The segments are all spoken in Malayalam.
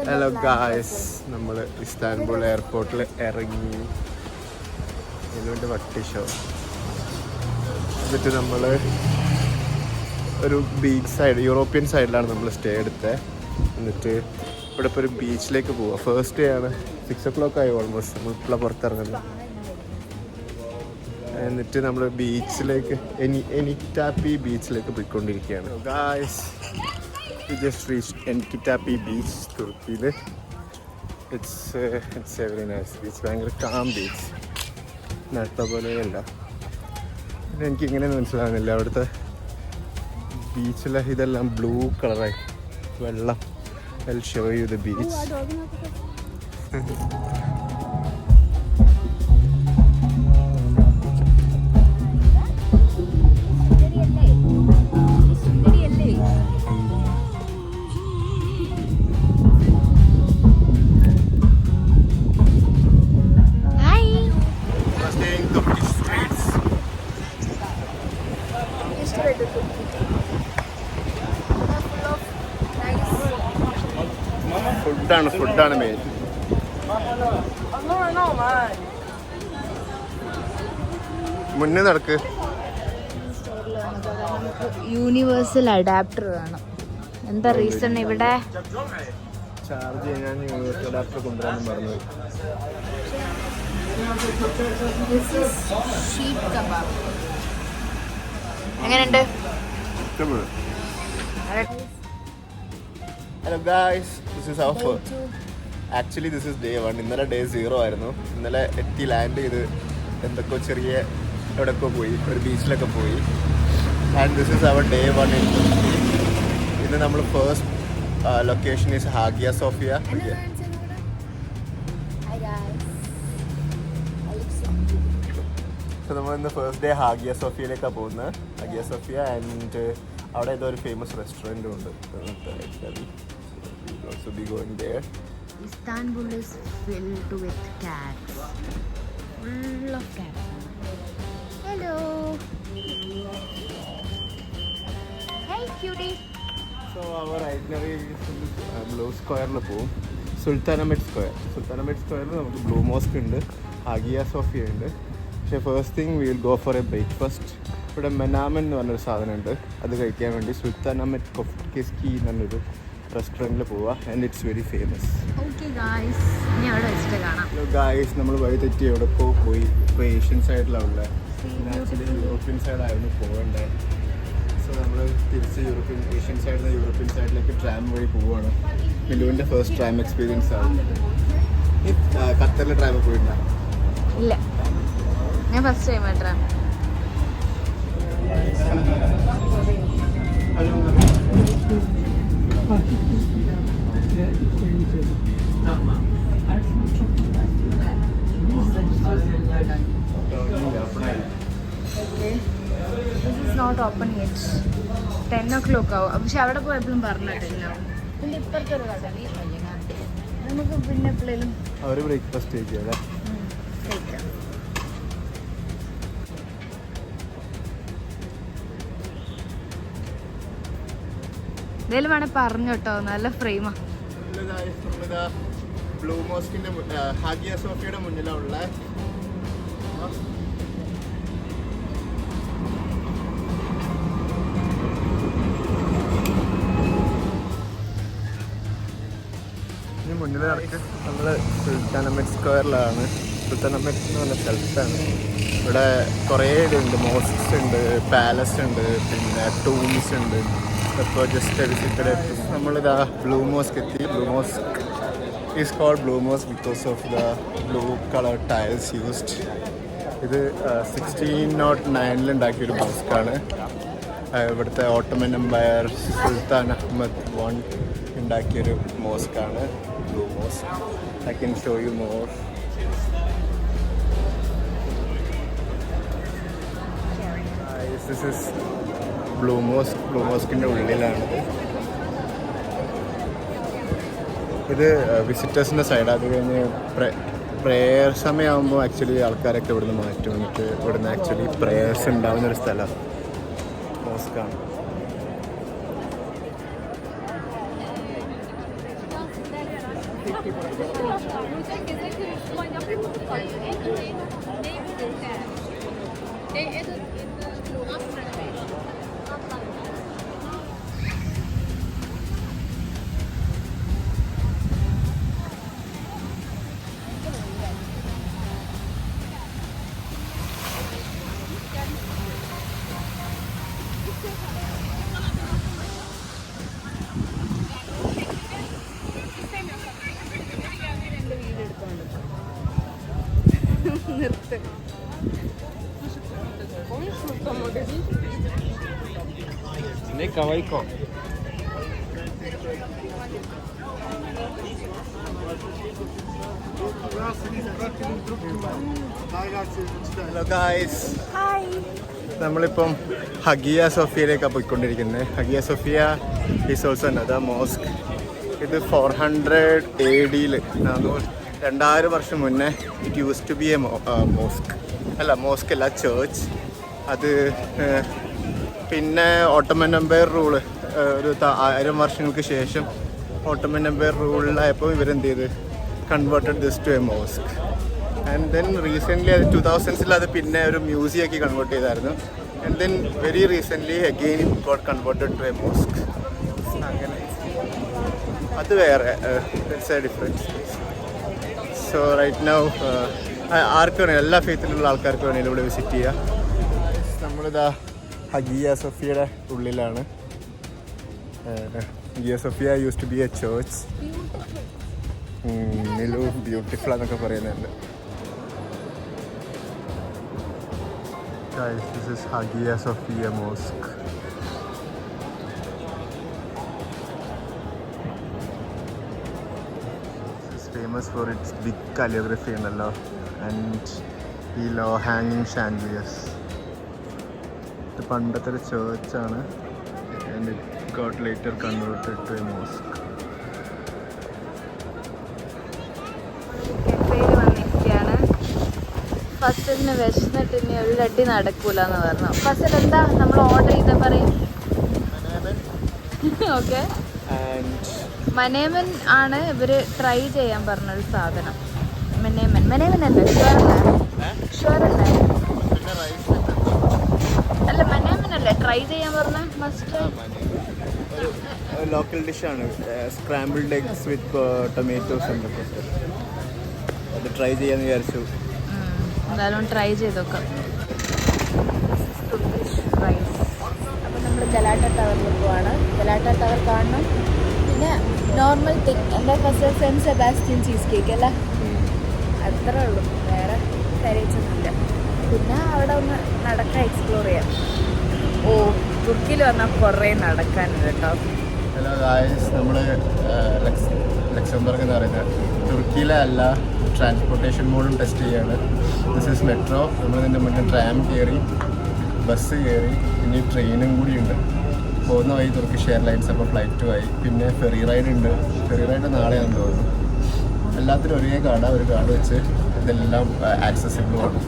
ഹലോ ഗായ്സ്, നമ്മൾ ഇസ്താൻബുൾ എയർപോർട്ടിൽ ഇറങ്ങി. ഇതിലുണ്ട് വട്ടി ഷോ. എന്നിട്ട് നമ്മൾ ഒരു ബീച്ച് സൈഡ്, യൂറോപ്യൻ സൈഡിലാണ് നമ്മൾ സ്റ്റേ എടുത്തത്. എന്നിട്ട് ഇവിടെ ഇപ്പോൾ ഒരു ബീച്ചിലേക്ക് പോവാം. ഫസ്റ്റ് ഡേ ആണ്. 6 o'clock ആയി ഓൾമോസ്റ്റ്. നമ്മൾ ഇപ്പോൾ പുറത്തിറങ്ങുന്നത്. എന്നിട്ട് നമ്മൾ ബീച്ചിലേക്ക് എനിറ്റാപ്പി ബീച്ചിലേക്ക് പോയിക്കൊണ്ടിരിക്കുകയാണ്. Guys, we just reached Enikitapi beach, തുർക്കിയിൽ. It's a very nice beach. ഭയങ്കര കാം ബീച്ച്. നേരത്തെ പോലെയല്ല. എനിക്കിങ്ങനെ മനസ്സിലാകുന്നില്ല, അവിടുത്തെ ബീച്ചിലെ ഇതെല്ലാം ബ്ലൂ കളറായി വെള്ളം. I'll show you the beach. ഫുഡാണ് മെയിൻ. മുന്നേ നടക്ക്. യൂണിവേഴ്സൽ അഡാപ്റ്റർ വേണം. എന്താ റീസൺ? ഇവിടെ ചാർജ് ചെയ്യാൻ യൂണിവേഴ്സൽ അഡാപ്റ്റർ കൊണ്ടുവരാൻ പറഞ്ഞു. എങ്ങനെയുണ്ട്? Hello guys, this is our actually this is day 1. ഇന്നലെ ഡേ 0 ആയിരുന്നു. ഇന്നലെ എത്തി ലാൻഡ് ചെയ്ത് എന്തൊക്കെയോ ചെറിയ എവിടെയൊക്കെ പോയി, ഒരു ബീച്ചിലൊക്കെ പോയി. And this is our day 1 in Turkey. ഇന്ന് നമ്മൾ first location is Hagia Sophia. So നമ്മൾ ഇന്ന് ഫസ്റ്റ് ഡേ ഹാഗിയ സോഫിയയിലേക്കാണ് പോകുന്നത്. ഹാഗിയ സോഫിയ ആൻഡ് അവിടെ ഏതോ ഒരു ഫേമസ് റെസ്റ്റോറൻറ്റും ഉണ്ട്. Also be going there. Istanbul is filled with cats. Full of cats. Hello. Hey cutie. So our itinerary is Blue Square-ൽ പോകും. സുൽത്താനമറ്റ് സ്ക്വയറിൽ നമുക്ക് ബ്ലൂ മോസ്ക് ഉണ്ട്, ഹാഗിയ സോഫിയ ഉണ്ട്. പക്ഷേ first thing we will go for A breakfast. ഇവിടെ മെനാമൻ എന്ന് പറഞ്ഞൊരു സാധനമുണ്ട്, അത് കഴിക്കാൻ വേണ്ടി സുൽത്താനമറ്റ് കൊഫ്കെസ്കി എന്ന് പറഞ്ഞൊരു റെസ്റ്റോറൻറ്റിൽ പോവുക. And it's very famous. Hello guys, നമ്മൾ വഴി തെറ്റി എവിടെക്കോ പോയി. ഇപ്പോൾ ഏഷ്യൻ സൈഡിലാണ് ഉള്ളത്. ആക്ച്വലി യൂറോപ്യൻ സൈഡായിരുന്നു പോകേണ്ടത്. സോ നമ്മൾ തിരിച്ച് ഏഷ്യൻ സൈഡിൽ നിന്ന് യൂറോപ്യൻ സൈഡിലേക്ക് ട്രാം വഴി പോവുകയാണ്. മിലുവിൻ്റെ ഫസ്റ്റ് ട്രാം എക്സ്പീരിയൻസ് ആണ്. ഈ ഖത്തറിൽ ട്രാം പോയിട്ടുണ്ടോ? ഇല്ല, ഞാൻ first time tram. Not open yet. 10 o'clock ആവും. പക്ഷെ അവിടെ പോയപ്പോഴും പറഞ്ഞിട്ടില്ല. പിന്നെ ഇപ്പുറത്തെ ഒരു കട നമുക്ക് പിന്നെ എപ്പോഴും അവർ ബ്രേക്ക്ഫാസ്റ്റ് കഴിക്കുക. എന്തേലും വേണേ പറഞ്ഞു കേട്ടോ, നല്ല ഫ്രെയിമാ. ബ്ലൂ മോസ്കിന്റെ ഹാഗിയ സോഫിയയുടെ മുന്നിലുള്ള മുന്നിൽ നടക്ക്. നമ്മൾ സുൽത്താനമറ്റ് സ്ക്വയറിലാണ്. സുൽത്താനമറ്റ് എന്ന് പറഞ്ഞ സ്ഥലത്താണ്. ഇവിടെ കുറേ ഇതുണ്ട്. മോസ്ക്സ് ഉണ്ട്, പാലസ് ഉണ്ട്, പിന്നെ ടൂംസ് ഉണ്ട്. അപ്പോൾ ജസ്റ്റ് വിസിറ്റഡ്. നമ്മളിതാ ബ്ലൂ മോസ്ക് എത്തി. Blue mosque is called blue mosque because of the blue colour tiles used. ഇത് 1609 ഉണ്ടാക്കിയൊരു മോസ്കാണ്. ഇവിടുത്തെ Ottoman empire sultan Ahmed I ഉണ്ടാക്കിയൊരു മോസ്കാണ് blue mosque. I can show you more. This is ബ്ലൂ മോസ്കിൻ്റെ ഉള്ളിലാണിത്. ഇത് വിസിറ്റേഴ്സിൻ്റെ സൈഡ്. അത് കഴിഞ്ഞ് പ്രെയർ സമയമാകുമ്പോൾ ആക്ച്വലി ആൾക്കാരൊക്കെ ഇവിടുന്ന് മാറ്റും. എന്നിട്ട് ഇവിടുന്ന് ആക്ച്വലി പ്രേയേഴ്സ് ഉണ്ടാവുന്നൊരു സ്ഥലം മോസ്കാണ്. നിർത്ത്. Kawaiiko. ഹലോ ഗായ്സ്, നമ്മളിപ്പം ഹഗിയ സോഫിയയിലേക്കാണ് പോയിക്കൊണ്ടിരിക്കുന്നത്. Hagia Sophia is also another mosque. ഇത് 400 AD 2000 വർഷം മുന്നേ it use to be a mosque. അല്ല, മോസ്ക് അല്ല, ചേർച്ച്. അത് പിന്നെ ഓട്ടോമൻ എംപയർ റൂള് ഒരു 1000 വർഷങ്ങൾക്ക് ശേഷം ഓട്ടോമൻ എംപയർ റൂളിലായപ്പോൾ ഇവരെന്ത് ചെയ്ത് converted this to a mosque. And then recently അത് 2000s അത് പിന്നെ ഒരു മ്യൂസിയം ആക്കി കൺവേർട്ട് ചെയ്തായിരുന്നു. And then very recently again it got converted to a mosque. അങ്ങനെ അത് വേറെ it's a difference. So right now ആർക്ക് വേണമെങ്കിലും, എല്ലാ ഫെയ്ത്തിലുള്ള ആൾക്കാർക്ക് വേണമെങ്കിലും ഇവിടെ വിസിറ്റ് ചെയ്യുക. നമ്മളിതാ ഹഗിയ സോഫിയയുടെ ഉള്ളിലാണ്. Hagia Sophia use to be a church. Nilu beautiful എന്നൊക്കെ പറയുന്നുണ്ട്. Guys, this is Hagia Sophia Mosque. This is famous for its big calligraphy and ഈ ലോ ഹാങ്ങിങ് ഷാൻഡിലിയേഴ്സ്. ഇത് പണ്ടത്തെ ഒരു ചേർച്ചാണ്. And it got later converted to a mosque. ഫസലിന് വിശന്നിട്ട് ഇനി ഒരു അടി നടക്കൂല എന്ന് പറഞ്ഞു. ഫസൽ എന്താ നമ്മൾ ഓർഡർ ചെയ്ത പറയും? ഓക്കെ, മനേമൻ ആണ് ഇവര് ട്രൈ ചെയ്യാൻ പറഞ്ഞൊരു സാധനം. മനേമൻ അല്ലേ? ഷുവറല്ലേ? അല്ല, മനേമൻ അല്ലേ ട്രൈ ചെയ്യാൻ പറഞ്ഞ? മസ്റ്റ് ലോക്കൽ ഡിഷാണ്. സ്ക്രാമ്പിൾഡ് എഗ്സ് വിത്ത് ടൊമാറ്റോസ് എന്തൊക്കെ. അത് ട്രൈ ചെയ്യാന്ന് വിചാരിച്ചു. എന്തായാലും ട്രൈ ചെയ്ത് നോക്കാം. റൈസ്. അപ്പോൾ നമ്മൾ ഗലാട്ട ടവറിൽ പോവാണ്. ഗലാട്ട ടവർ കാണണം. പിന്നെ നോർമൽ തിങ് എന്താ first saint Sebastian cheesecake അല്ല, അത്രേ ഉള്ളൂ, വേറെ കാര്യമൊന്നുമില്ല. പിന്നെ അവിടെ ഒന്ന് നടക്കാൻ, എക്സ്പ്ലോർ ചെയ്യാം. ഓ, തുർക്കിയിൽ വന്നാൽ കുറേ നടക്കാനുണ്ട് കേട്ടോ. ഹലോ ഗായ്സ്, നമ്മൾ ലക്സംബർഗ് എന്ന് പറയുന്നത് തുർക്കിയിലെ അല്ല, ട്രാൻസ്പോർട്ടേഷൻ മോഡും ടെസ്റ്റ് ചെയ്യാണ്. This is metro. നമ്മൾ ഇതിൻ്റെ മുന്നേ ട്രാം കയറി, ബസ് കയറി, പിന്നെ ട്രെയിനും കൂടിയുണ്ട്. പോകുന്ന വഴി തുർക്കിഷ് എയർലൈൻസ്, അപ്പോൾ ഫ്ലൈറ്റുമായി. പിന്നെ ഫെറി റൈഡ് ഉണ്ട്. ഫെറി റൈഡ് നാളെയാണെന്ന് തോന്നുന്നു. എല്ലാത്തിനും ഒരേ കാർഡാണ്, ഒരു കാർഡ് വെച്ച് ഇതെല്ലാം ആക്സസിബിളുമാണ്.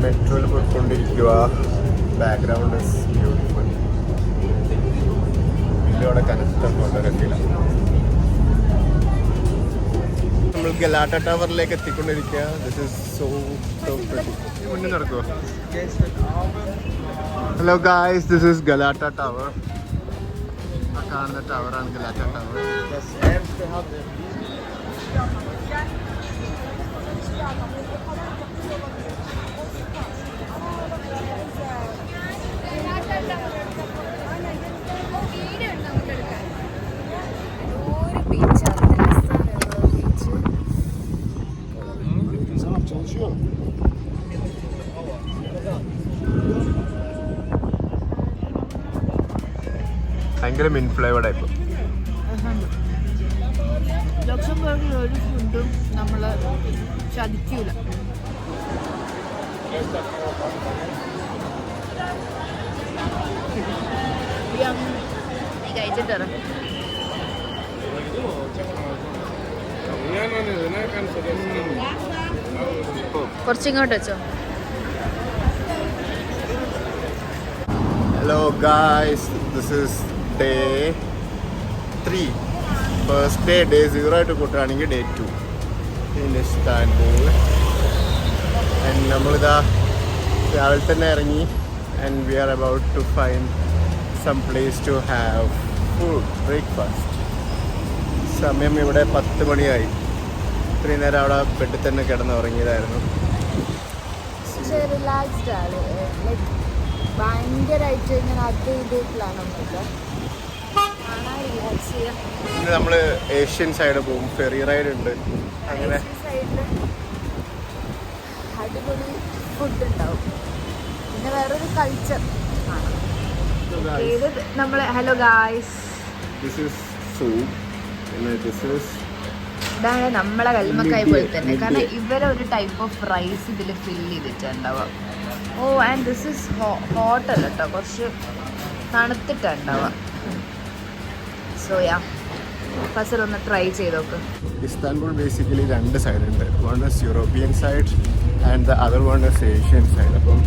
മെട്രോയിൽ പോയിക്കൊണ്ടിരിക്കുക. Background is beautiful. ഇതിലൂടെ കനത്ത ഫോട്ടോഗ്രാഫിയിലാണ്. നമ്മൾ ഗലാട്ട ടവറിലേക്ക് എത്തിക്കൊണ്ടിരിക്കുക. This is so pretty. മുന്നിൽ നടക്കുമോ? Hello guys, this is Galata tower. ആ കാണുന്ന ടവറാണ് ഗലാട്ട ടവർ. ഭയങ്കര മിൻഫ്ലേവർഡ് ആയിപ്പോ. ലക്സംബർഗിൽ ഒരു ഫുഡും നമ്മൾ ചതിക്കൂല. കഴിച്ചിട്ട് കുറച്ചിങ്ങോട്ട് വെച്ചോ. Hello guys, this is day 3. First day, day 0 ആയിട്ട് കൂട്ടുകയാണെങ്കിൽ day 2 in Istanbul. And നമ്മളിതാ രാവിലെ തന്നെ ഇറങ്ങി and we are about to find some place to have food, breakfast. സമയം ഇവിടെ 10 മണിയായി. ഇത്രയും നേരം അവിടെ ബെഡിൽ തന്നെ കിടന്ന് ഉറങ്ങിയതായിരുന്നു. പക്ഷേ റിലാക്സ്ഡ് ആണ്. ലൈക്ക് ഭയങ്കരമായിട്ട് ഇങ്ങനെ അത് ഇത് പ്ലാനൊന്നുമില്ല. കാണാൻ റിലാക്സ് ചെയ്യാം. ഇന്ന് നമ്മൾ ഏഷ്യൻ സൈഡ് പോകും. ഫെറി റൈഡ് ഉണ്ട്. അങ്ങനെ സൈഡിൽ അടിപൊളി ഫുഡ് ഉണ്ടാവും. പിന്നെ വേറൊരു കൾച്ചർ ആണ്. ഏത് നമ്മൾ hello guys, this is soup. പിന്നെ ദിസ് ഈസ് ഇതാണ് നമ്മളെ കൽമക്കായ പോലെ തന്നെ. കാരണം ഇവരൊരു ടൈപ്പ് ഓഫ് റൈസ് ഇതിൽ ഫില്ല് ചെയ്തിട്ടുണ്ടാവുക. Oh and this is hotel കേട്ടോ, കുറച്ച് തണുത്തിട്ടുണ്ടാവുക. സോ യാ ഫസൽ ഒന്ന് ട്രൈ ചെയ്ത് നോക്ക്. ഇസ്താൻബുൾ ബേസിക്കലി 2 സൈഡുണ്ട്. One is European side and the other one is Asian side. അപ്പം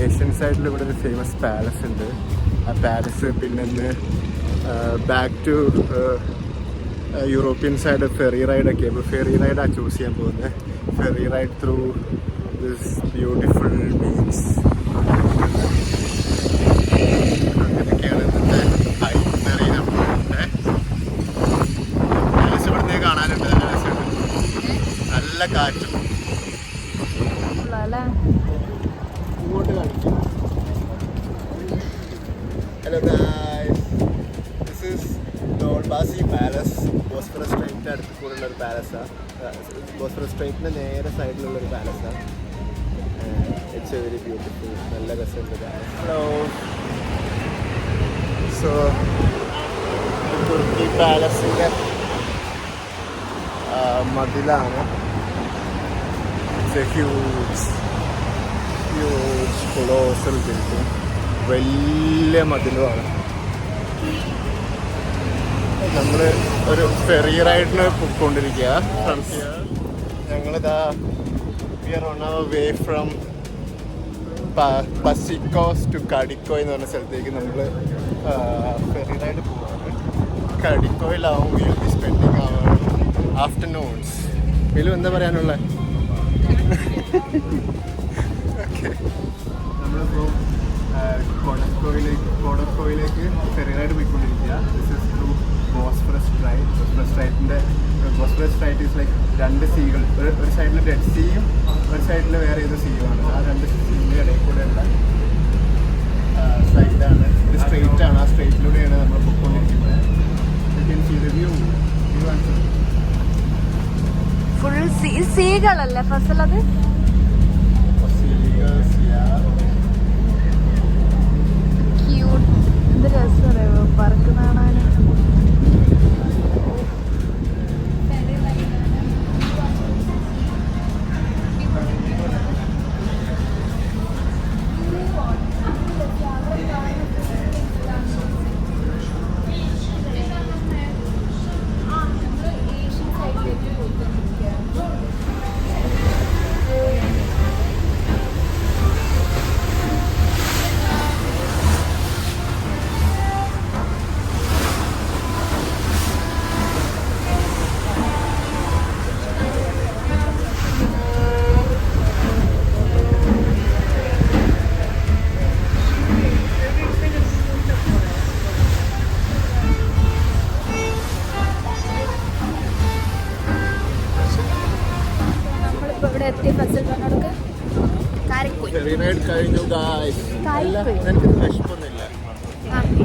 ഏഷ്യൻ സൈഡിൽ ഇവിടെ ഒരു ഫേമസ് പാലസ് ഉണ്ട്. ആ പാലസ് പിന്നെ back to European side ferry റൈഡൊക്കെ. അപ്പോൾ ഫെറി റൈഡാണ് ചൂസ് ചെയ്യാൻ പോകുന്നത്. Ferry ride through this beautiful beach. അങ്ങനെയൊക്കെയാണ് ഇന്നത്തെ ഐറ്ററി. നമ്മളുടെ പാലസ് ഇവിടുന്ന് കാണാനുണ്ട്. നല്ല രസമുണ്ട്. നല്ല കാറ്റും. ഇങ്ങോട്ട് കാണിക്കും. ഹലോ ഗായ്സ്, ദിസ് ഈസ് ഡോൾബാസി പാലസ്. ബോസ്ഫറസ് സ്ട്രൈറ്റിൻ്റെ അടുത്ത് കൂടെയുള്ള ഒരു പാലസാണ്. ബോസ്ഫറസ് സ്ട്രൈറ്റിൻ്റെ നേരെ സൈഡിലുള്ളൊരു പാലസാണ്. It's a very beautiful. നല്ല രസമുണ്ട് പാലസ്. ഹലോ. സോ തുർക്കി പാലസിൻ്റെ മതിലാണ്. It's a huge colossal building. വലിയ മതിലുമാണ്. നമ്മൾ ഒരു ഫെറി റൈഡിന് പോയിക്കൊണ്ടിരിക്കുക. ഞങ്ങളിതാ we are on our way from പസിക്കോസ് ടു കടിക്കോയ് എന്ന് പറഞ്ഞ സ്ഥലത്തേക്ക് നമ്മൾ ഫെറി റൈഡ് പോവാണ്. കടിക്കോയിലാവും we will be spending our afternoons. ഇതിലും എന്താ പറയാനുള്ളത്? ഓക്കെ, നമ്മളിപ്പോൾ കൊടക്കോയിലേക്ക് ഫെറി റൈഡ് പോയിക്കൊണ്ടിരിക്കുക. This is through ബോസ്ഫറസ് straight. ബോസ്ഫറസ് straight is like 2 സീകൾ. ഒരു സൈഡിൽ ഡെഡ് സീയും ഒരു സൈഡിൽ വേറെ ഏത് സീയുമാണ്. ആ 2 സീയുടെ ഇടയിൽ കൂടെയുള്ള സൈഡാണ്. ഇത് സ്ട്രെയിറ്റ് ആണ്. ആ സ്ട്രെയിറ്റിലൂടെയാണ് നമ്മൾ പോയിക്കൊണ്ടിരിക്കുന്നത്. ഫുൾ സീകളല്ലേ ഫസൽ? അത് ക്യൂട്ട്. എന്ത് രസമറിയോ പറക്കുന്ന കാണാൻ.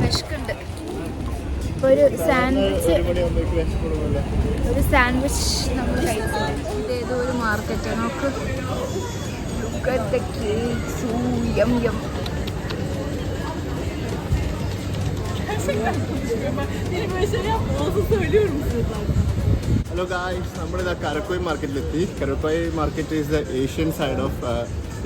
വിശക്കുണ്ട്. ഒരു സാൻഡ്വിച്ച് നമ്മൾ കഴിച്ചു. ഇതേതോ ഒരു മാർക്കറ്റ്. നോക്ക്, ഹലോ ഗായ്സ്, നമ്മളിതാ കരക്കോയ് മാർക്കറ്റിലെത്തി. Karakoy market is the Asian side of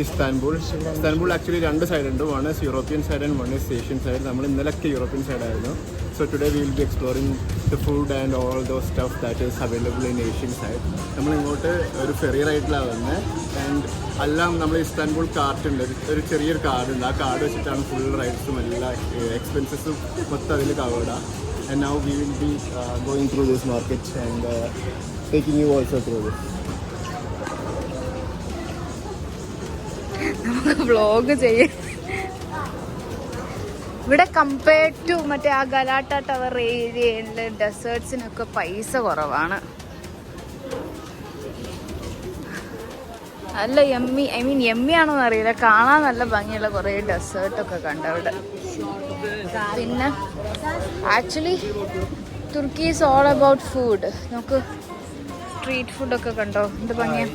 Istanbul actually 2 side ഉണ്ട്. One is European side and one is Asian side. നമ്മൾ ഇന്നലെയൊക്കെ യൂറോപ്യൻ സൈഡ് ആയിരുന്നു. So today we will be exploring the food and all those stuff that is available in Asian side. നമ്മൾ ഇങ്ങോട്ട് ഒരു ഫെറി റൈഡിലാണ് വന്നത്. ആൻഡ് എല്ലാം നമ്മൾ ഇസ്താൻബുൾ കാർട്ട് ഉണ്ട്, ഒരു ചെറിയൊരു കാർഡ് ഉണ്ട്. ആ കാർഡ് വെച്ചിട്ടാണ് ഫുൾ റൈഡ്സും എല്ലാ എക്സ്പെൻസസും മൊത്തം അതിൽ കവേർഡാണ്. And now we will be going through this market and taking you also through this. നമുക്ക് വ്ളോഗ് ചെയ്യാം. ഇവിടെ കമ്പയർഡ് ടു മറ്റേ ആ ഗലാട്ട ടവർ ഏരിയയിൽ ഡെസേർട്സിനൊക്കെ പൈസ കുറവാണ്. നല്ല യമ്മി, ഐ മീൻ യമ്മി ആണോന്ന് അറിയില്ല, കാണാൻ നല്ല ഭംഗിയുള്ള കുറേ ഡെസേർട്ടൊക്കെ കണ്ട അവിടെ. പിന്നെ actually Turkey is all about food. നമുക്ക് സ്ട്രീറ്റ് ഫുഡൊക്കെ കണ്ടോ, എന്ത് ഭംഗിയാണ്.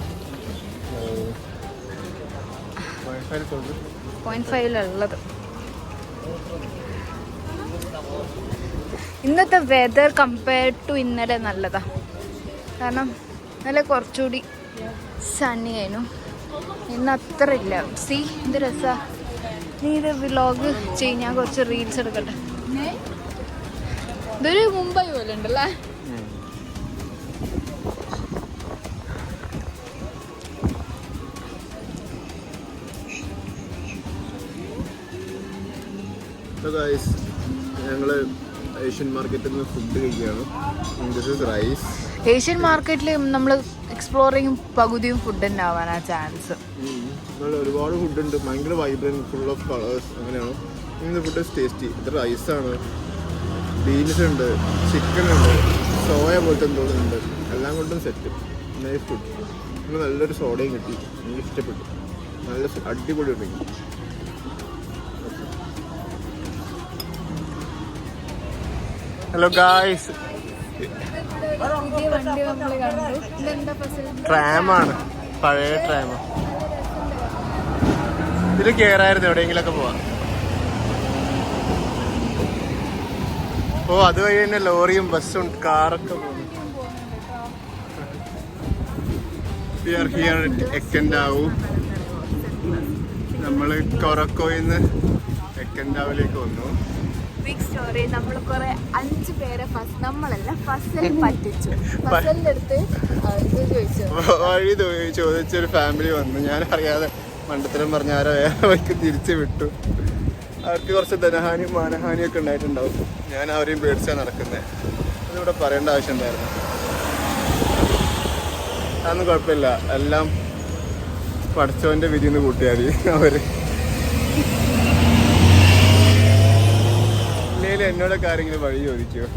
0.5 ഇന്നത്തെ വെതർ കമ്പയർഡ് ടു ഇന്നലെ നല്ലതാ. കാരണം ഇന്നലെ കുറച്ചുകൂടി സണ്ണി ആയിരുന്നു, ഇന്ന് അത്ര ഇല്ല. സി എന്ത് രസാ. നീ ഇത് വ്ലോഗ് ചെയ്യും, ഞാൻ കുറച്ച് റീൽസ് എടുക്കട്ടെ. ഇതൊരു മുംബൈ പോലെ ഉണ്ടല്ലേ. ഞങ്ങൾ ഏഷ്യൻ മാർക്കറ്റിൽ നിന്ന് ഫുഡ് കഴിക്കുകയാണ്. This is rice. ഏഷ്യൻ മാർക്കറ്റിൽ നമ്മൾ എക്സ്പ്ലോർ ചെയ്യും പകുതിയും ഫുഡ് തന്നെ ആവാനാ ചാൻസ്. ഒരുപാട് ഫുഡുണ്ട്, ഭയങ്കര വൈബ്രൻറ്റ്, ഫുൾ ഓഫ് കളേഴ്സ്. അങ്ങനെയാണ് ഇന്ന് ഫുഡ് ടേസ്റ്റി. ഇത് റൈസാണ്, ബീൻസ് ഉണ്ട്, ചിക്കൻ ഉണ്ട്, സോയ പോലത്തെ എന്തോന്നുണ്ട്. എല്ലാം കൊണ്ടും സെറ്റ്. Nice food. പിന്നെ നല്ലൊരു സോഡയും കിട്ടി, എനിക്ക് ഇഷ്ടപ്പെട്ടു. നല്ല അടിപൊളി ഡ്രിങ്ക്. ഹലോ ഗായ്സ്, ട്രാമാണ്, പഴയ ട്രാമ. ഇതിൽ കയറായിരുന്നു, എവിടെയെങ്കിലൊക്കെ പോവാം. ഓ അതുവഴി തന്നെ ലോറിയും ബസ്സും കാറൊക്കെ പോകുന്നു. We are here at എക്കൻഡാവു. നമ്മൾ കൊറക്കോയിന്ന് എക്കൻഡാവിലേക്ക് വന്നു. Big story. നമ്മൾ കുറെ 5 പേരെ നമ്മളല്ല ഫസൽ പറ്റിച്ചു. ഫസലിന്റെ അടുത്ത് വഴി ചോദിച്ചൊരു ഫാമിലി വന്നു. ഞാൻ അറിയാതെ മണ്ടത്തരം പറഞ്ഞ ആരോ വഴിക്ക് തിരിച്ചു വിട്ടു. അവർക്ക് കുറച്ച് ധനഹാനിയും മാനഹാനിയും ഒക്കെ ഉണ്ടായിട്ടുണ്ടാവും. ഞാൻ അവരെയും പേടിച്ചാണ് നടക്കുന്നത്. അതിവിടെ പറയേണ്ട ആവശ്യം ഉണ്ടായിരുന്നു. അതൊന്നും കുഴപ്പമില്ല, എല്ലാം പഠിച്ചവൻ്റെ വിധിന്ന് കൂട്ടിയാൽ മതി. അവര് ഇല്ലെങ്കിൽ എന്നോടൊക്കെ ആരെങ്കിലും വഴി ചോദിക്കുമോ?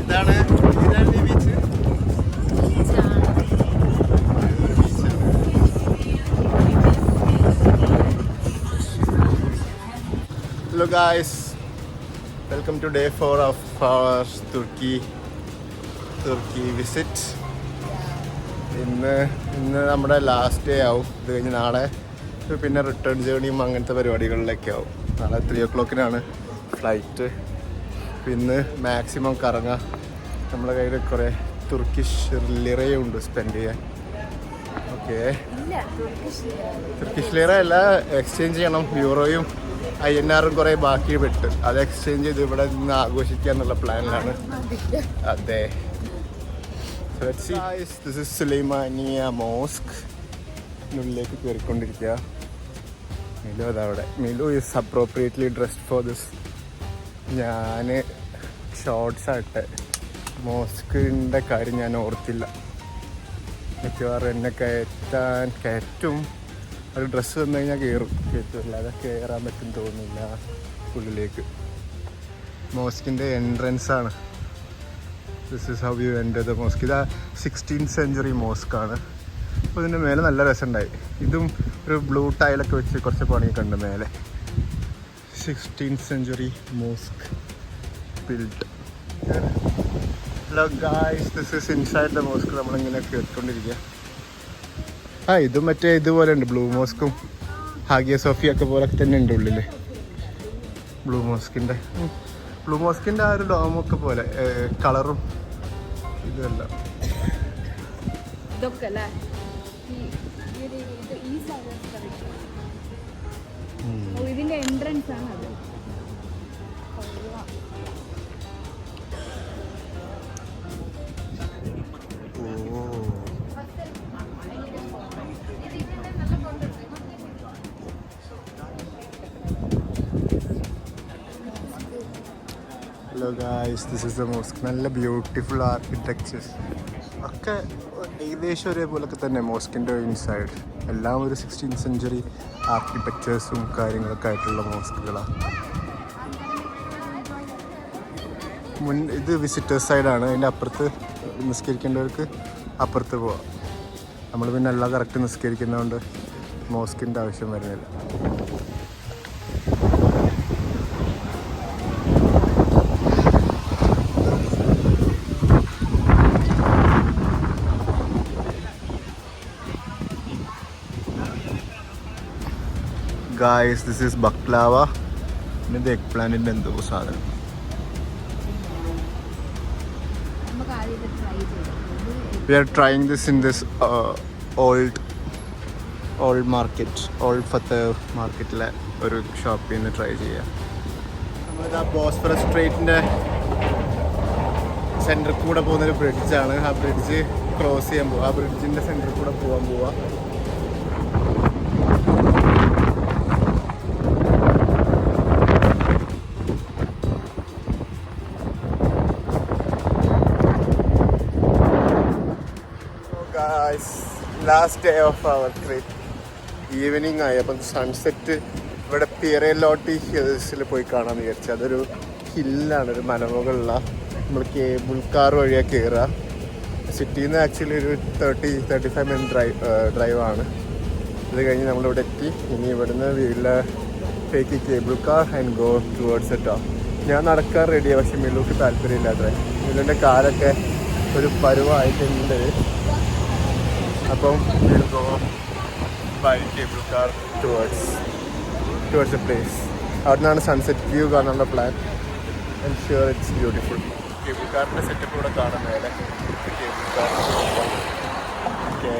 ഇതാണ് ഈ beach. Hello guys, welcome to day 4 of our Turkey visit. ഇന്ന് നമ്മുടെ ലാസ്റ്റ് ഡേ ആവും. ഇത് കഴിഞ്ഞ് നാളെ പിന്നെ റിട്ടേൺ ജേണിയും അങ്ങനത്തെ പരിപാടികളിലൊക്കെ ആവും. നാളെ 3 o'clock ഫ്ലൈറ്റ്. പിന്നെ മാക്സിമം കറങ്ങാം. നമ്മുടെ കയ്യിൽ കുറേ തുർക്കിഷ് ലിറയുണ്ട് സ്പെൻഡ് ചെയ്യാൻ. ഓക്കെ, തുർക്കിഷ് ലിറ അല്ല, എക്സ്ചേഞ്ച് ചെയ്യണം. യൂറോയും INR-ഉം കുറേ ബാക്കി വിട്ട് അത് എക്സ്ചേഞ്ച് ചെയ്ത് ഇവിടെ നിന്ന് ആഘോഷിക്കുക എന്നുള്ള പ്ലാനിലാണ്. അതെ, ദിസ് ഇസ് സുലൈമാനിയ മോസ്ക്. ഉള്ളിലേക്ക് കയറിക്കൊണ്ടിരിക്കുക. മിലു അതവിടെ. Milu is appropriately dressed for this. ഞാൻ ഷോർട്സ് ആട്ടെ. മോസ്കിൻ്റെ കാര്യം ഞാൻ ഓർത്തില്ല. മിക്കവാറും എന്നെ കയറ്റും. ഒരു ഡ്രസ്സ് വന്നു കഴിഞ്ഞാൽ കയറ്റില്ല. അത് കയറാൻ പറ്റും തോന്നുന്നില്ല ഉള്ളിലേക്ക്. മോസ്കിൻ്റെ എൻട്രൻസ് ആണ്. This is how you enter the mosque. ഇത് 16th century മോസ്കാണ്. അപ്പോൾ ഇതിൻ്റെ മേലെ നല്ല രസമുണ്ടായി. ഇതും ഒരു ബ്ലൂ ടൈലൊക്കെ വെച്ച് കുറച്ച് പണിയൊക്കെ ഉണ്ട് മേലെ. 16th century mosque built. Hello guys, this is inside the mosque. നമ്മളിങ്ങനെ കേട്ടുകൊണ്ടിരിക്കുക. ഇതും മറ്റേ ഇതുപോലെ ഉണ്ട്, ബ്ലൂ മോസ്കും ഹാഗിയ സോഫിയ ഒക്കെ പോലെ തന്നെ ഉണ്ട് ഉള്ളില്. ബ്ലൂ മോസ്കിൻ്റെ ആ ഒരു ഡോമൊക്കെ പോലെ കളറും ഇതുമല്ല. ഇതിന്റെ എൻട്രൻസ് ആണ് അത്. Hello guys, this is the mosque. നല്ല ബ്യൂട്ടിഫുൾ ആർക്കിടെക്ചേഴ്സ് ഒക്കെ ഏകദേശം ഒരേപോലൊക്കെ തന്നെ മോസ്കിൻ്റെ ഇൻസൈഡ്. എല്ലാം ഒരു 16th സെഞ്ച്വറി ആർക്കിടെക്ചേഴ്സും കാര്യങ്ങളൊക്കെ ആയിട്ടുള്ള മോസ്കുകളാണ്. ഇത് വിസിറ്റേഴ്സ് സൈഡാണ്. അതിൻ്റെ അപ്പുറത്ത് നിസ്കരിക്കേണ്ടവർക്ക് അപ്പുറത്ത് പോവാം. നമ്മൾ പിന്നെ എല്ലാം കറക്റ്റ് നിസ്കരിക്കുന്നതുകൊണ്ട് മോസ്കിൻ്റെ ആവശ്യം വരുന്നില്ല. Guys, this is baklava. ഇത് എഗ് പ്ലാന്റിൻ്റെ എന്തോ സാധനം. We are trying this in this old market, old Fateh മാർക്കറ്റിലെ ഒരു ഷോപ്പിൽ നിന്ന് ട്രൈ ചെയ്യാം. നമ്മളിത് ആ ബോസ്ഫറസ് സ്ട്രേറ്റിൻ്റെ സെൻറ്ററിൽ കൂടെ പോകുന്നൊരു ബ്രിഡ്ജാണ്. ആ ബ്രിഡ്ജ് ക്രോസ് ചെയ്യാൻ പോവുക. ആ ബ്രിഡ്ജിൻ്റെ സെൻറ്ററിൽ കൂടെ പോകാൻ പോവുക. Last day of our trip. Evening ആയി. അപ്പം സൺസെറ്റ് ഇവിടെ പിയറേലോട്ടി ഹിൽസിൽ പോയി കാണാമെന്ന് വിചാരിച്ചു. അതൊരു ഹില്ലാണ്, ഒരു മലമുകളുള്ള. നമ്മൾ കേബിൾ കാർ വഴിയാണ് കയറുക. സിറ്റിയിൽ നിന്ന് ആക്ച്വലി ഒരു 30-35 മിനിറ്റ് ഡ്രൈവാണ്. ഇത് കഴിഞ്ഞ് നമ്മളിവിടെ എത്തി. ഇനി ഇവിടുന്ന് വീട്ടിലെ take cable car and go towards the top. ഞാൻ നടക്കാൻ റെഡിയാണ്, പക്ഷെ മിലുക്ക് താല്പര്യമില്ലാതെ. മിലുവിൻ്റെ കാലൊക്കെ ഒരു പരുവായിട്ടുണ്ട്. അപ്പം we'll go by cable car towards the place. അവിടെ നിന്നാണ് സൺസെറ്റ് വ്യൂ കാണാനുള്ള plan. I'm sure it's beautiful. Cable കാറിൻ്റെ സെറ്റപ്പ് ഇവിടെ കാണാൻ മേലെ. Cable car okay.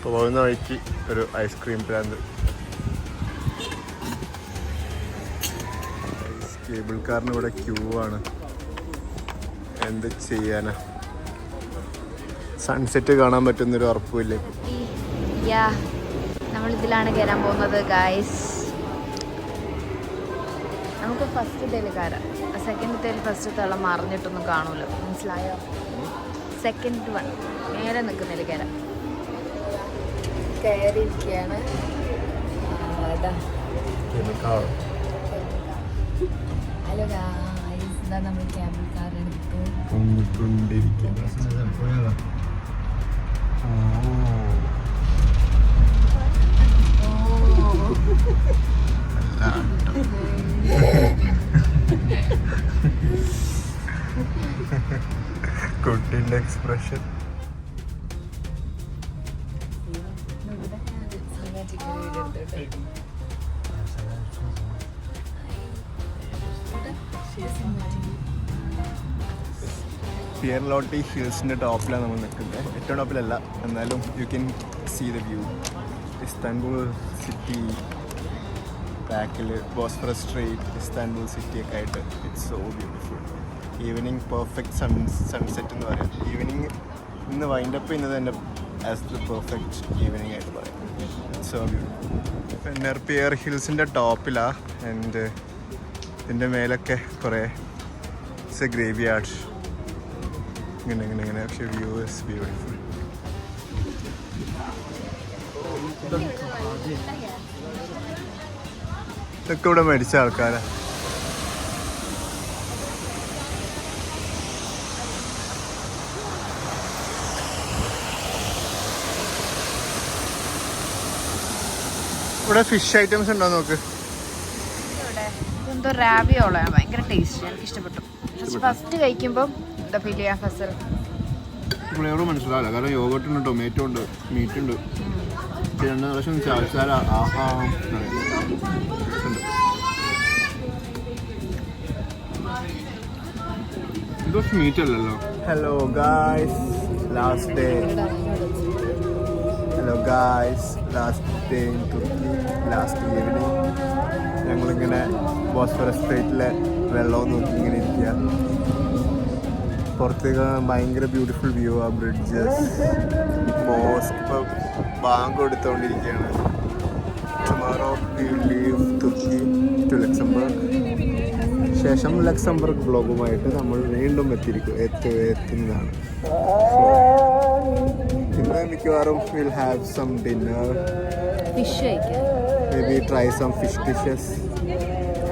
പോകുന്ന വഴിക്ക് ഒരു ഐസ്ക്രീം പ്ലാന്റ്. കേബിൾ കാറിന് ഇവിടെ ക്യൂ ആണ്. എന്ത് ചെയ്യാനാ, സൺസെറ്റ് കാണാൻ പറ്റുന്നൊരു ഉറപ്പില്ല. നമ്മൾ ഇതിലാണ് കയറാൻ പോകുന്നത് ഗായ്സ്. നമുക്ക് ഫസ്റ്റ് തേൽ കയറാം. സെക്കൻഡ് തേൽ ഫസ്റ്റ് തളം മറിഞ്ഞിട്ടൊന്നും കാണൂല, മനസ്സിലായോ? സെക്കൻഡ് വൺ നേരെ നിൽക്കുന്നതിൽ കയറാം. കയറിയിരിക്കുകയാണ്. ഹലോ ഗായ്സ്, ഇതാ നമ്മൾ കേബിൾ കാർ എടുത്ത് കുട്ടിൻ്റെ എക്സ്പ്രഷൻ. പിയർലോട്ടി ഹിൽസിൻ്റെ ടോപ്പിലാണ് നമ്മൾ നിൽക്കുന്നത്. ഏറ്റവും ടോപ്പിലല്ല, എന്നാലും you can see the view. Istanbul city ബാക്കിൽ, ബോസ്ഫറസ് സ്ട്രീറ്റ്, ഇസ്താൻബുൾ സിറ്റി ഒക്കെ ആയിട്ട് it's so beautiful. Evening perfect sunset എന്ന് പറയാം. ഈവനിങ് ഇന്ന് വൈൻഡപ്പ് ചെയ്യുന്നത് തന്നെ ആസ് ദ പെർഫെക്റ്റ് ഈവനിങ് ആയിട്ട് പറയാം. It's so beautiful. പിന്നെ പിയർ ഹിൽസിൻ്റെ ടോപ്പിലാണ്. ആൻഡ് ഇതിൻ്റെ മേലൊക്കെ കുറേ ഇറ്റ്സ് എ ഗ്രേവ് യാർഡ്. ഇങ്ങനെ പക്ഷേ വ്യൂ ഇസ് ബ്യൂട്ടിഫുൾ. ഇതൊക്കെ ഇവിടെ മേടിച്ച ആൾക്കാരാ. ഇവിടെ ഫിഷ് ഐറ്റംസ് ഉണ്ടോ നോക്ക്. എന്തോ റാവിയോളാണ് ഭയങ്കര ടേസ്റ്റ്, എനിക്ക് ഇഷ്ടപ്പെട്ടു. ഫസ്റ്റ് കഴിക്കുമ്പോൾ എന്താ ഫീൽ ചെയ്യാം ഫസൽ? ഫ്ലേവർ മനസ്സിലാവില്ല, കാരണം യോഗട്ടുണ്ട്, ടൊമാറ്റോ ഉണ്ട്, മീറ്റ് ഉണ്ട്, രണ്ട് പ്രാവശ്യം ചാൽസാല ആഹാ ഇതൊക്കെ മീറ്റ് അല്ലല്ലോ. Hello guys, last day. Hello guys, last day in തുർക്കി, ലാസ്റ്റ് ഈവനിങ്. ഞങ്ങളിങ്ങനെ ബോസ്ഫറസ് സ്ട്രീറ്റിലെ വെള്ളം നോക്കി ഇങ്ങനെ ഇരിക്കുക. പുറത്തേക്ക് ഭയങ്കര ബ്യൂട്ടിഫുൾ വ്യൂ ആ ബ്രിഡ്ജസ്, മോസ്ക്. ഇപ്പോൾ ബാങ്ക് എടുത്തുകൊണ്ടിരിക്കുകയാണ്. ടുമോറോ വി ലീവ് തുർക്കി ടു ലക്സംബർഗ്. ശേഷം ലക്സംബർഗ് ബ്ലോഗുമായിട്ട് നമ്മൾ വീണ്ടും എത്തുന്നതാണ്. ഇന്ന് മിക്കവാറും will have some dinner, fish കഴിക്കാം, maybe try some fish dishes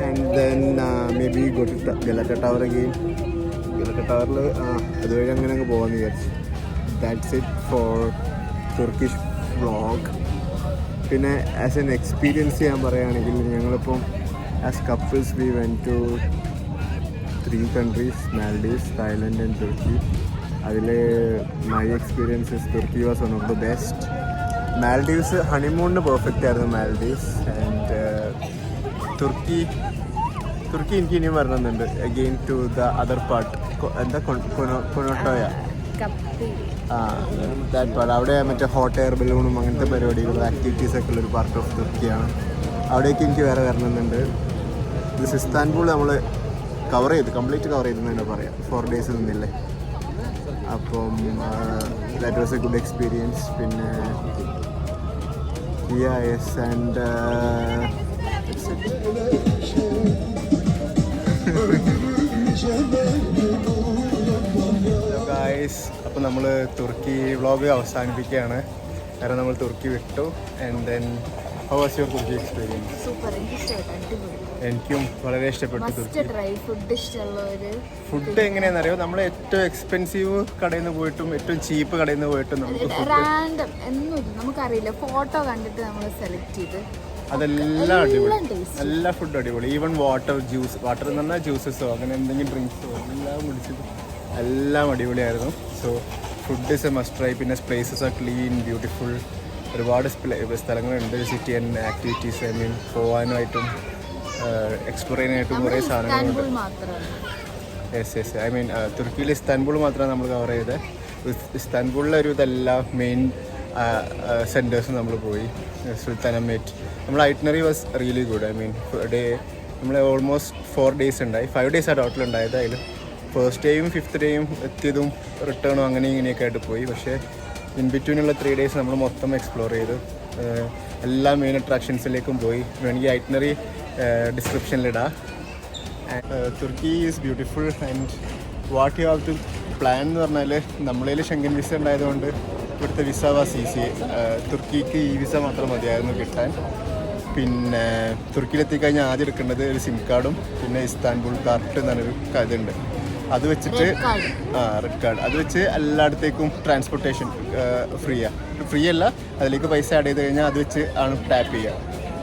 and then maybe go to Galata tower again. ഗലാറ്റ ടവറിൽ അതുവഴി അങ്ങനെ അങ്ങ് പോകാമെന്ന് വിചാരിച്ചു. That's it for Turkish vlog. പിന്നെ ആസ് എൻ എക്സ്പീരിയൻസ് ചെയ്യാൻ പറയുകയാണെങ്കിൽ ഞങ്ങളിപ്പം as couples we went to 3 countries, Maldives, Thailand and തുർക്കി. അതിൽ മൈ എക്സ്പീരിയൻസസ് തുർക്കി was one of the best. Maldives ഹണിമൂണിന് പെർഫെക്റ്റ് ആയിരുന്നു മാൽഡീവ്സ്. ആൻഡ് തുർക്കി എനിക്ക് ഇനിയും വരണമെന്നുണ്ട്. Again to the other part, എന്താ കൊനോട്ടോയ, ദാറ്റ് പാർട്ട്. അവിടെ മറ്റേ ഹോട്ട് എയർ ബലൂണും അങ്ങനത്തെ പരിപാടികളും ആക്ടിവിറ്റീസൊക്കെ ഉള്ളൊരു പാർട്ട് ഓഫ് തുർക്കിയാണ്. അവിടേക്ക് എനിക്ക് വേറെ വരണമെന്നുണ്ട്. ഇത് ഇസ്താൻബുൾ നമ്മൾ കംപ്ലീറ്റ് കവർ ചെയ്തെന്ന് തന്നെ പറയാം. 4 days നിന്നില്ലേ. അപ്പം that was a good experience. പിന്നെ യെസ് ആൻഡ് ഗായ്സ്, അപ്പോൾ നമ്മൾ തുർക്കി വ്ളോഗ് അവസാനിപ്പിക്കുകയാണ്. കാരണം നമ്മൾ തുർക്കി വിട്ടു. And then how was your Turkey experience? Super, എനിക്കും വളരെ ഇഷ്ടപ്പെട്ടു തുർക്കി. ഫുഡ് എങ്ങനെയാണെന്നറിയോ, നമ്മൾ ഏറ്റവും എക്സ്പെൻസീവ് കടയിൽ നിന്ന് പോയിട്ടും ഏറ്റവും ചീപ്പ് കടയിൽ നിന്ന് പോയിട്ടും റാൻഡം എന്നൊന്നും നമുക്കറിയില്ല, ഫോട്ടോ കണ്ടിട്ട് നമ്മൾ സെലക്ട് ചെയ്ത് അതെല്ലാം അടിപൊളി, എല്ലാ ഫുഡും അടിപൊളി. ഈവൻ വാട്ടർ എന്ന് പറഞ്ഞാൽ ജ്യൂസസോ അങ്ങനെ എന്തെങ്കിലും ഡ്രിങ്ക്സോ എല്ലാം കുടിച്ചത് എല്ലാം അടിപൊളിയായിരുന്നു. So food is a must try. പിന്നെ പ്ലേസസ് ആർ ക്ലീൻ, ബ്യൂട്ടിഫുൾ. ഒരുപാട് സ്ഥലങ്ങളുണ്ട്, city and activities. I mean പോകാനായിട്ടും എക്സ്പ്ലോർ ചെയ്യാനായിട്ടും കുറേ സാധനങ്ങളുണ്ട്. യെസ് ഐ മീൻ തുർക്കിയിൽ ഇസ്താൻബുൾ മാത്രമാണ് നമ്മൾ കവർ ചെയ്തത്. ഇസ്താൻബുളിലെ ഒരു ഇതെല്ലാം മെയിൻ സെൻറ്റേഴ്സും നമ്മൾ പോയി. സുൽത്താനമേറ്റ്, നമ്മൾ itinerary was really good. I mean നമ്മൾ ഓൾമോസ്റ്റ് 4 days ഉണ്ടായി. 5 days ടോട്ടൽ ഉണ്ടായത്. അതിൽ ഫസ്റ്റ് ഡേയും 5th ഡേയും എത്തിയതും റിട്ടേണും അങ്ങനെ ഇങ്ങനെയൊക്കെ ആയിട്ട് പോയി. പക്ഷേ ഇൻ ബിറ്റ്വീനുള്ള 3 days നമ്മൾ മൊത്തം എക്സ്പ്ലോർ ചെയ്തു. എല്ലാ മെയിൻ അട്രാക്ഷൻസിലേക്കും പോയി. വേണമെങ്കിൽ ഐറ്റിനറി ഡിസ്ക്രിപ്ഷനിലിടാം. തുർക്കി is beautiful and what you have to plan എന്ന് പറഞ്ഞാൽ നമ്മളതിൽ ഷെങ്കൻ വിസ ഉണ്ടായതുകൊണ്ട് ഇവിടുത്തെ വിസ വാസ് ഈസി. തുർക്കിക്ക് ഈ വിസ മാത്രം മതിയായിരുന്നു കിട്ടാൻ. പിന്നെ തുർക്കിയിലെത്തിക്കഴിഞ്ഞാൽ ആദ്യം എടുക്കേണ്ടത് ഒരു സിം കാർഡും പിന്നെ ഇസ്താൻബുൾ കാർട്ട് എന്നൊരു ഇതുണ്ട്. അത് വെച്ചിട്ട് റെഡ് കാർഡ് അത് വെച്ച് എല്ലായിടത്തേക്കും ട്രാൻസ്പോർട്ടേഷൻ ഫ്രീ അല്ല, അതിലേക്ക് പൈസ ആഡ് ചെയ്ത് കഴിഞ്ഞാൽ അത് വെച്ച് ആണ് ടാപ്പ് ചെയ്യുക.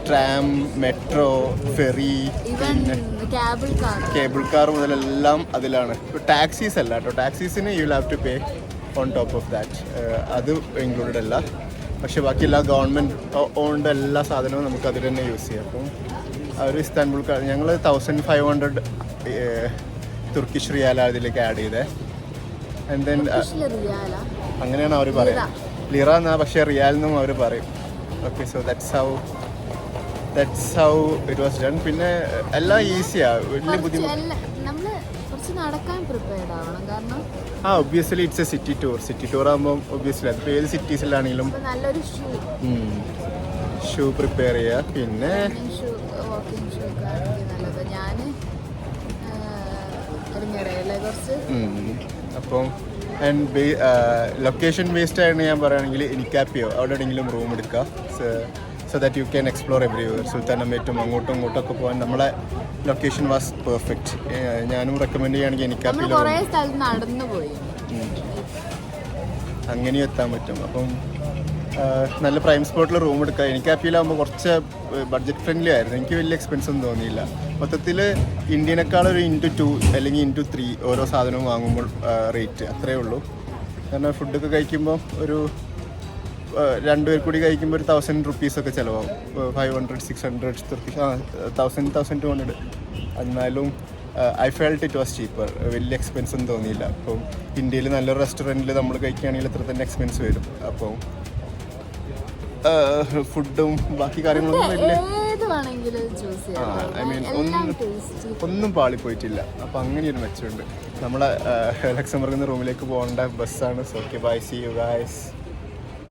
ട്രാം, മെട്രോ, ഫെറി, പിന്നെ കേബിൾ കാർ മുതലെല്ലാം അതിലാണ്. ടാക്സീസ് അല്ല കേട്ടോ, ടാക്സീസിന് you will have to pay on top of that. അത് ഇൻക്ലൂഡഡ് അല്ല. പക്ഷെ ബാക്കി എല്ലാ ഗവൺമെൻറ് ഓൺഡ് എല്ലാ സാധനവും നമുക്ക് അതിൽ തന്നെ യൂസ് ചെയ്യാം. അപ്പം ഒരു ഇസ്താൻബുൾ കാർ ഞങ്ങൾ 1500 തുർക്കിഷ് റിയാല അതിലേക്ക് ആഡ് ചെയ്തേ. ആൻഡ് ദെൻ അങ്ങനെയാണ് അവർ പറയുന്നത്. ലിറ എന്നാ, പക്ഷേ റിയാൽ എന്നും അവർ പറയും. Okay, so that's how it was done. പിന്നെ എല്ലാം ഈസിയാണ്, വലിയ ബുദ്ധിമുട്ട്. Obviously it's A city tour ആകുമ്പോൾ ഒബ്വിയസ്ലി അതിപ്പോൾ ഏത് സിറ്റീസിലാണെങ്കിലും ഷൂ പ്രിപ്പയർ ചെയ്യുക. പിന്നെ അപ്പം ആൻഡ് ലൊക്കേഷൻ ബേസ്ഡ് ആണ് ഞാൻ പറയുകയാണെങ്കിൽ എനിക്കാപ്പിയോ അവിടെ എവിടെയെങ്കിലും റൂം എടുക്കുക. So that you can explore everywhere. സുൽത്താനമേറ്റും അങ്ങോട്ടും ഇങ്ങോട്ടൊക്കെ പോകാൻ നമ്മളെ ലൊക്കേഷൻ വാസ് പെർഫെക്റ്റ്. ഞാനും റെക്കമെൻഡ് ചെയ്യുകയാണെങ്കിൽ എനിക്കാപ്പിയിൽ അങ്ങനെയും എത്താൻ പറ്റും. അപ്പം നല്ല പ്രൈം സ്പോട്ടിൽ റൂം എടുക്കുക. എനിക്ക് ആ ഫീലാകുമ്പോൾ കുറച്ച് ബഡ്ജറ്റ് ഫ്രണ്ട്ലി ആയിരുന്നു. എനിക്ക് വലിയ എക്സ്പെൻസ് ഒന്നും തോന്നിയില്ല. മൊത്തത്തിൽ ഇന്ത്യനേക്കാൾ ഒരു into 2 അല്ലെങ്കിൽ into 3 ഓരോ സാധനവും വാങ്ങുമ്പോൾ റേറ്റ് അത്രയേ ഉള്ളൂ. കാരണം ഫുഡൊക്കെ കഴിക്കുമ്പോൾ ഒരു 2 പേർ കൂടി കഴിക്കുമ്പോൾ ഒരു 1000 rupees ചിലവാകും. 500, 600, 1200. എന്നാലും I felt it was cheaper. വലിയ എക്സ്പെൻസ് ഒന്നും തോന്നിയില്ല. അപ്പം ഇന്ത്യയിൽ നല്ലൊരു റെസ്റ്റോറൻറ്റിൽ നമ്മൾ കഴിക്കുകയാണെങ്കിൽ ഇത്ര തന്നെ എക്സ്പെൻസ് വരും. അപ്പം ഫുഡും ബാക്കി കാര്യങ്ങളൊന്നും വലിയ ഐ മീൻ ഒന്നും പാളിപ്പോയിട്ടില്ല. അപ്പം അങ്ങനെയൊരു മെച്ചമുണ്ട്. നമ്മളെ ലക്സംബർഗിൽ നിന്ന് റൂമിലേക്ക് പോകേണ്ട ബസ്സാണ്. So okay, bye, see you guys.